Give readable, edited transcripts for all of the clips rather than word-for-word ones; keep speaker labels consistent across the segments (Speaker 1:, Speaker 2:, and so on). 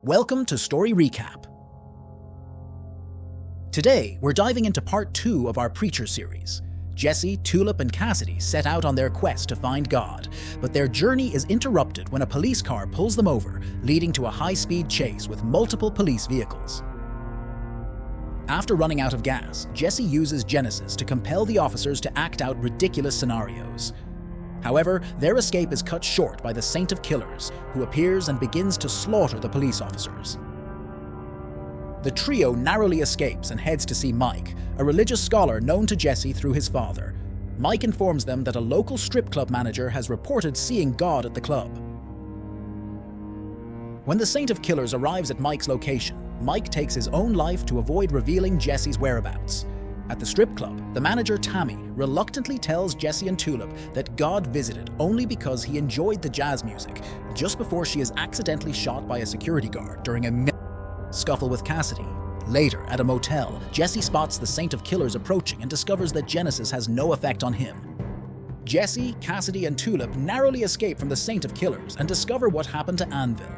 Speaker 1: Welcome to Story Recap. Today, we're diving into part 2 of our Preacher series. Jesse, Tulip, and Cassidy set out on their quest to find God, but their journey is interrupted when a police car pulls them over, leading to a high-speed chase with multiple police vehicles. After running out of gas, Jesse uses Genesis to compel the officers to act out ridiculous scenarios. However, their escape is cut short by the Saint of Killers, who appears and begins to slaughter the police officers. The trio narrowly escapes and heads to see Mike, a religious scholar known to Jesse through his father. Mike informs them that a local strip club manager has reported seeing God at the club. When the Saint of Killers arrives at Mike's location, Mike takes his own life to avoid revealing Jesse's whereabouts. At the strip club, the manager Tammy reluctantly tells Jesse and Tulip that God visited only because he enjoyed the jazz music, just before she is accidentally shot by a security guard during a scuffle with Cassidy. Later, at a motel, Jesse spots the Saint of Killers approaching and discovers that Genesis has no effect on him. Jesse, Cassidy, and Tulip narrowly escape from the Saint of Killers and discover what happened to Anvil.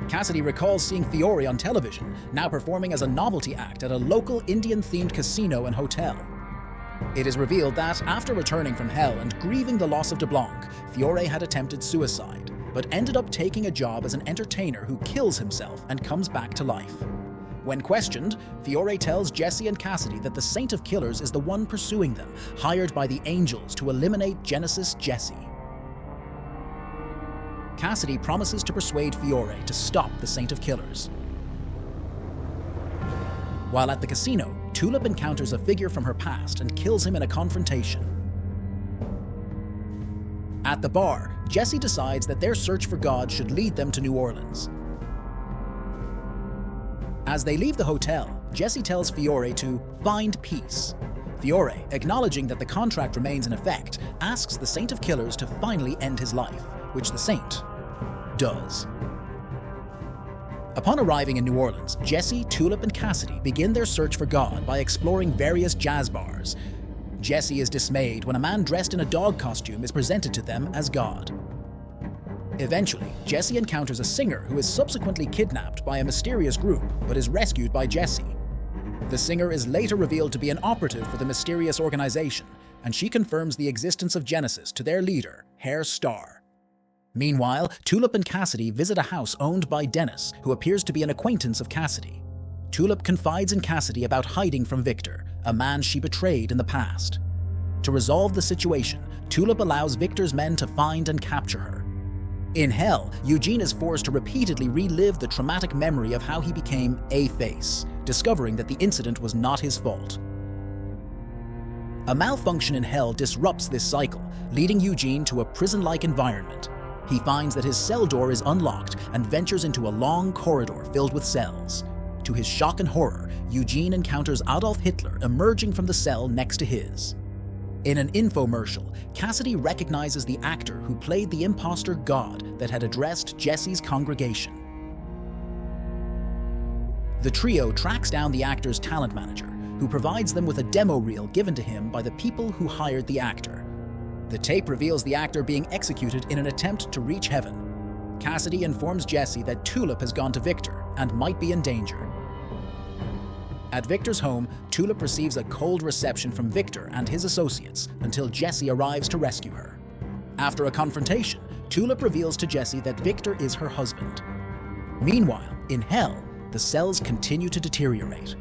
Speaker 1: Cassidy recalls seeing Fiore on television, now performing as a novelty act at a local Indian-themed casino and hotel. It is revealed that, after returning from hell and grieving the loss of DeBlanc, Fiore had attempted suicide, but ended up taking a job as an entertainer who kills himself and comes back to life. When questioned, Fiore tells Jesse and Cassidy that the Saint of Killers is the one pursuing them, hired by the Angels to eliminate Genesis Jesse. Cassidy promises to persuade Fiore to stop the Saint of Killers. While at the casino, Tulip encounters a figure from her past and kills him in a confrontation. At the bar, Jesse decides that their search for God should lead them to New Orleans. As they leave the hotel, Jesse tells Fiore to find peace. Fiore, acknowledging that the contract remains in effect, asks the Saint of Killers to finally end his life, which the Saint does. Upon arriving in New Orleans, Jesse, Tulip, and Cassidy begin their search for God by exploring various jazz bars. Jesse is dismayed when a man dressed in a dog costume is presented to them as God. Eventually, Jesse encounters a singer who is subsequently kidnapped by a mysterious group but is rescued by Jesse. The singer is later revealed to be an operative for the mysterious organization, and she confirms the existence of Genesis to their leader, Herr Starr. Meanwhile, Tulip and Cassidy visit a house owned by Dennis, who appears to be an acquaintance of Cassidy. Tulip confides in Cassidy about hiding from Victor, a man she betrayed in the past. To resolve the situation, Tulip allows Victor's men to find and capture her. In hell, Eugene is forced to repeatedly relive the traumatic memory of how he became A-Face, discovering that the incident was not his fault. A malfunction in hell disrupts this cycle, leading Eugene to a prison-like environment. He finds that his cell door is unlocked and ventures into a long corridor filled with cells. To his shock and horror, Eugene encounters Adolf Hitler emerging from the cell next to his. In an infomercial, Cassidy recognizes the actor who played the imposter God that had addressed Jesse's congregation. The trio tracks down the actor's talent manager, who provides them with a demo reel given to him by the people who hired the actor. The tape reveals the actor being executed in an attempt to reach heaven. Cassidy informs Jesse that Tulip has gone to Victor and might be in danger. At Victor's home, Tulip receives a cold reception from Victor and his associates until Jesse arrives to rescue her. After a confrontation, Tulip reveals to Jesse that Victor is her husband. Meanwhile, in hell, the cells continue to deteriorate.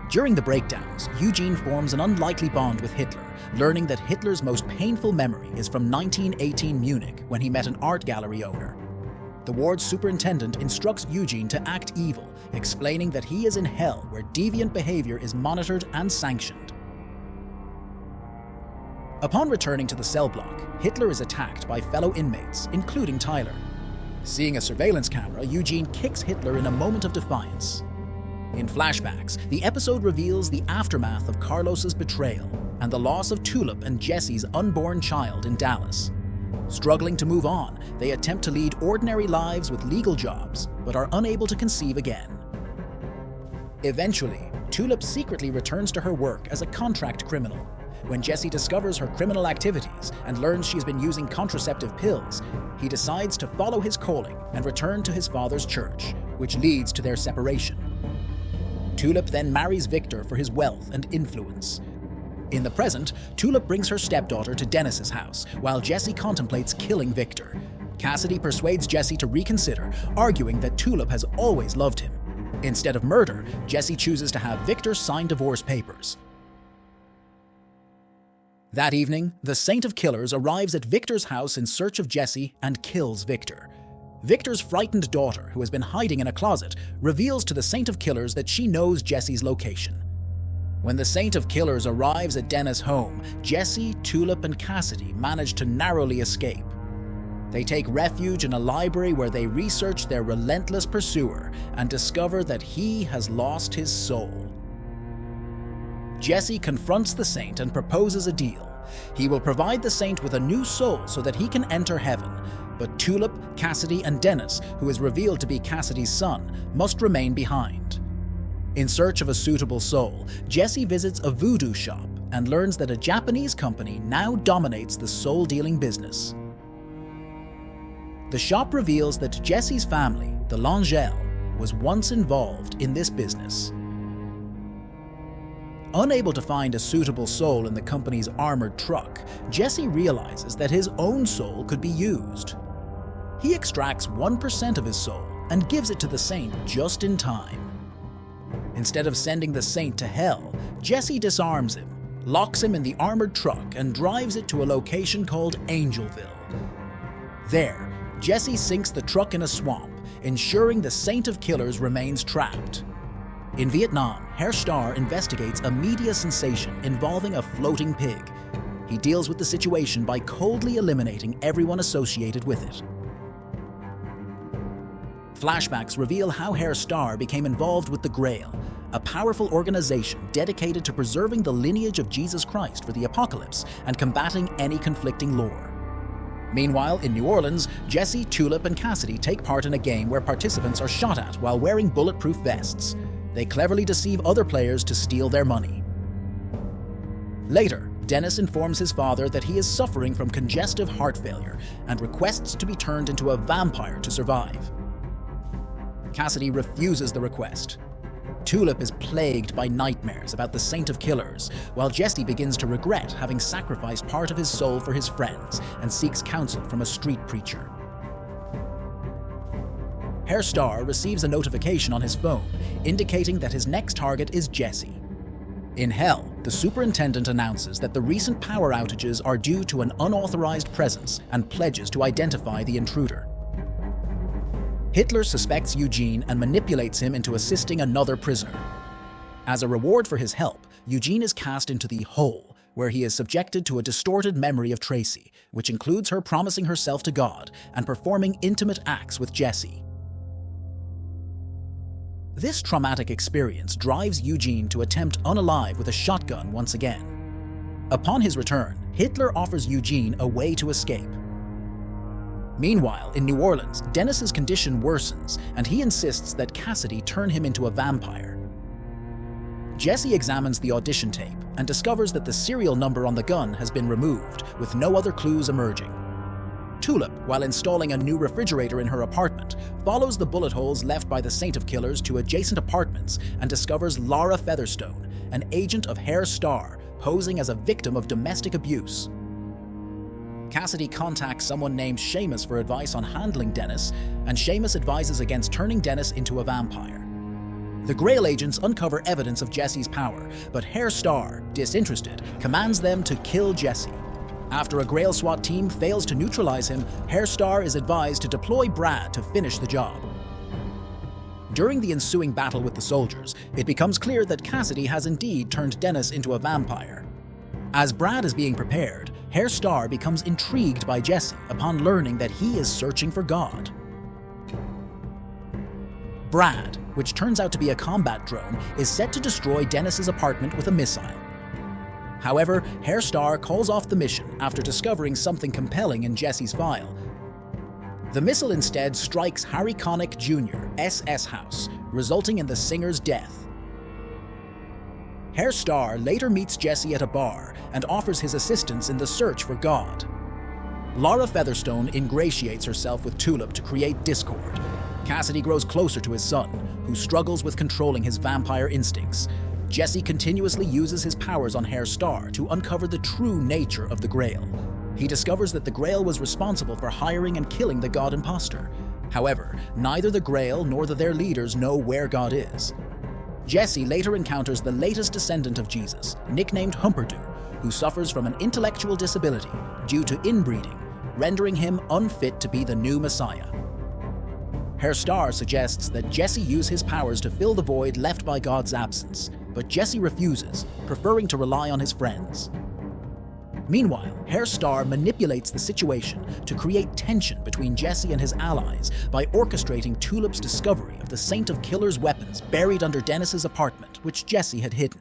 Speaker 1: During the breakdowns, Eugene forms an unlikely bond with Hitler, learning that Hitler's most painful memory is from 1918 Munich, when he met an art gallery owner. The ward's superintendent instructs Eugene to act evil, explaining that he is in hell where deviant behavior is monitored and sanctioned. Upon returning to the cell block, Hitler is attacked by fellow inmates, including Tyler. Seeing a surveillance camera, Eugene kicks Hitler in a moment of defiance. In flashbacks, the episode reveals the aftermath of Carlos's betrayal and the loss of Tulip and Jesse's unborn child in Dallas. Struggling to move on, they attempt to lead ordinary lives with legal jobs, but are unable to conceive again. Eventually, Tulip secretly returns to her work as a contract criminal. when Jesse discovers her criminal activities and learns she's been using contraceptive pills, he decides to follow his calling and return to his father's church, which leads to their separation. Tulip then marries Victor for his wealth and influence. In the present, Tulip brings her stepdaughter to Dennis's house, while Jesse contemplates killing Victor. Cassidy persuades Jesse to reconsider, arguing that Tulip has always loved him. Instead of murder, Jesse chooses to have Victor sign divorce papers. That evening, the Saint of Killers arrives at Victor's house in search of Jesse and kills Victor. Victor's frightened daughter, who has been hiding in a closet, reveals to the Saint of Killers that she knows Jesse's location. When the Saint of Killers arrives at Dennis' home, Jesse, Tulip, and Cassidy manage to narrowly escape. They take refuge in a library where they research their relentless pursuer and discover that he has lost his soul. Jesse confronts the Saint and proposes a deal. He will provide the Saint with a new soul so that he can enter heaven, but Tulip, Cassidy, and Dennis, who is revealed to be Cassidy's son, must remain behind. In search of a suitable soul, Jesse visits a voodoo shop and learns that a Japanese company now dominates the soul-dealing business. The shop reveals that Jesse's family, the Langell, was once involved in this business. Unable to find a suitable soul in the company's armored truck, Jesse realizes that his own soul could be used. He extracts 1% of his soul and gives it to the Saint just in time. Instead of sending the Saint to hell, Jesse disarms him, locks him in the armored truck, and drives it to a location called Angelville. There, Jesse sinks the truck in a swamp, ensuring the Saint of Killers remains trapped. In Vietnam, Herr Starr investigates a media sensation involving a floating pig. He deals with the situation by coldly eliminating everyone associated with it. Flashbacks reveal how Herr Starr became involved with the Grail, a powerful organization dedicated to preserving the lineage of Jesus Christ for the apocalypse and combating any conflicting lore. Meanwhile, in New Orleans, Jesse, Tulip, and Cassidy take part in a game where participants are shot at while wearing bulletproof vests. They cleverly deceive other players to steal their money. Later, Dennis informs his father that he is suffering from congestive heart failure and requests to be turned into a vampire to survive. Cassidy refuses the request. Tulip is plagued by nightmares about the Saint of Killers, while Jesse begins to regret having sacrificed part of his soul for his friends and seeks counsel from a street preacher. Herr Starr receives a notification on his phone indicating that his next target is Jesse. In hell, the superintendent announces that the recent power outages are due to an unauthorized presence and pledges to identify the intruder. Hitler suspects Eugene and manipulates him into assisting another prisoner. As a reward for his help, Eugene is cast into the Hole, where he is subjected to a distorted memory of Tracy, which includes her promising herself to God and performing intimate acts with Jesse. This traumatic experience drives Eugene to attempt unalive with a shotgun once again. Upon his return, Hitler offers Eugene a way to escape. Meanwhile, in New Orleans, Dennis's condition worsens, and he insists that Cassidy turn him into a vampire. Jesse examines the audition tape and discovers that the serial number on the gun has been removed, with no other clues emerging. Tulip, while installing a new refrigerator in her apartment, follows the bullet holes left by the Saint of Killers to adjacent apartments and discovers Laura Featherstone, an agent of Herr Starr, posing as a victim of domestic abuse. Cassidy contacts someone named Seamus for advice on handling Dennis, and Seamus advises against turning Dennis into a vampire. The Grail agents uncover evidence of Jesse's power, but Herr Starr, disinterested, commands them to kill Jesse. After a Grail SWAT team fails to neutralize him, Herr Starr is advised to deploy Brad to finish the job. During the ensuing battle with the soldiers, it becomes clear that Cassidy has indeed turned Dennis into a vampire. As Brad is being prepared, Herr Starr becomes intrigued by Jesse upon learning that he is searching for God. Brad, which turns out to be a combat drone, is set to destroy Dennis's apartment with a missile. However, Herr Starr calls off the mission after discovering something compelling in Jesse's file. The missile instead strikes Harry Connick Jr.'s SS house, resulting in the singer's death. Herr Starr later meets Jesse at a bar and offers his assistance in the search for God. Laura Featherstone ingratiates herself with Tulip to create discord. Cassidy grows closer to his son, who struggles with controlling his vampire instincts. Jesse continuously uses his powers on Herr Starr to uncover the true nature of the Grail. He discovers that the Grail was responsible for hiring and killing the God Imposter. However, neither the Grail nor their leaders know where God is. Jesse later encounters the latest descendant of Jesus, nicknamed Humperdoo, who suffers from an intellectual disability due to inbreeding, rendering him unfit to be the new Messiah. Herr Starr suggests that Jesse use his powers to fill the void left by God's absence, but Jesse refuses, preferring to rely on his friends. Meanwhile, Herr Starr manipulates the situation to create tension between Jesse and his allies by orchestrating Tulip's discovery of the Saint of Killer's weapons buried under Dennis's apartment, which Jesse had hidden.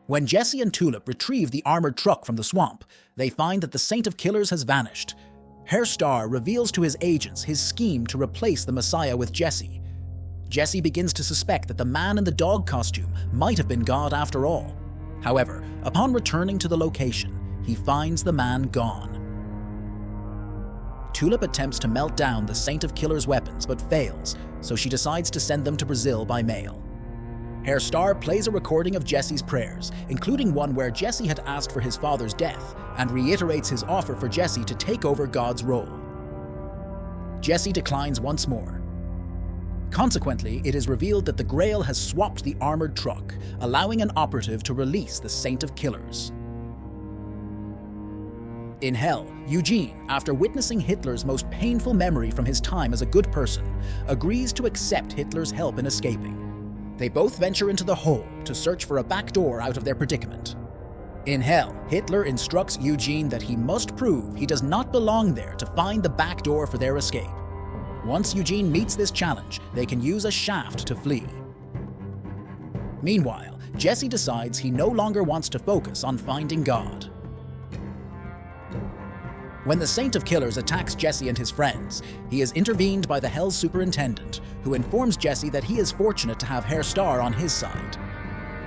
Speaker 1: When Jesse and Tulip retrieve the armored truck from the swamp, they find that the Saint of Killers has vanished. Herr Starr reveals to his agents his scheme to replace the Messiah with Jesse. Jesse begins to suspect that the man in the dog costume might have been God after all. However, upon returning to the location, he finds the man gone. Tulip attempts to melt down the Saint of Killer's weapons but fails, so she decides to send them to Brazil by mail. Herr Starr plays a recording of Jesse's prayers, including one where Jesse had asked for his father's death, and reiterates his offer for Jesse to take over God's role. Jesse declines once more. Consequently, it is revealed that the Grail has swapped the armored truck, allowing an operative to release the Saint of Killers. In hell, Eugene, after witnessing Hitler's most painful memory from his time as a good person, agrees to accept Hitler's help in escaping. They both venture into the hole to search for a back door out of their predicament. In hell, Hitler instructs Eugene that he must prove he does not belong there to find the back door for their escape. Once Eugene meets this challenge, they can use a shaft to flee. Meanwhile, Jesse decides he no longer wants to focus on finding God. When the Saint of Killers attacks Jesse and his friends, he is intervened by the Hell's superintendent, who informs Jesse that he is fortunate to have Herr Starr on his side.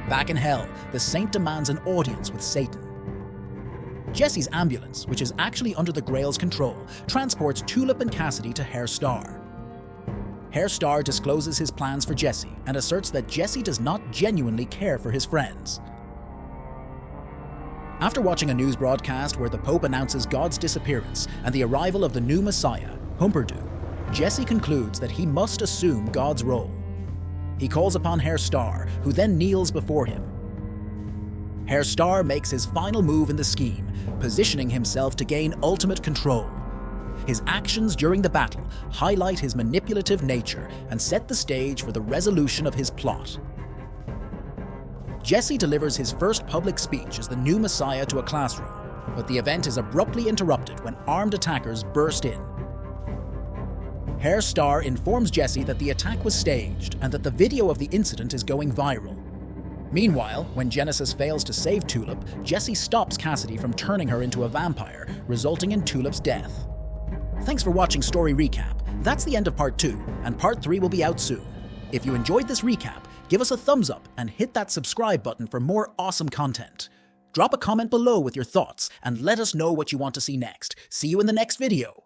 Speaker 1: Back in Hell, the Saint demands an audience with Satan. Jesse's ambulance, which is actually under the Grail's control, transports Tulip and Cassidy to Herr Starr. Herr Starr discloses his plans for Jesse and asserts that Jesse does not genuinely care for his friends. After watching a news broadcast where the Pope announces God's disappearance and the arrival of the new Messiah, Humperdoo, Jesse concludes that he must assume God's role. He calls upon Herr Starr, who then kneels before him. Herr Starr makes his final move in the scheme, positioning himself to gain ultimate control. His actions during the battle highlight his manipulative nature and set the stage for the resolution of his plot. Jesse delivers his first public speech as the new Messiah to a classroom, but the event is abruptly interrupted when armed attackers burst in. Herr Starr informs Jesse that the attack was staged and that the video of the incident is going viral. Meanwhile, when Genesis fails to save Tulip, Jesse stops Cassidy from turning her into a vampire, resulting in Tulip's death. Thanks for watching Story Recap. That's the end of Part 2, and Part 3 will be out soon. If you enjoyed this recap, give us a thumbs up and hit that subscribe button for more awesome content. Drop a comment below with your thoughts and let us know what you want to see next. See you in the next video.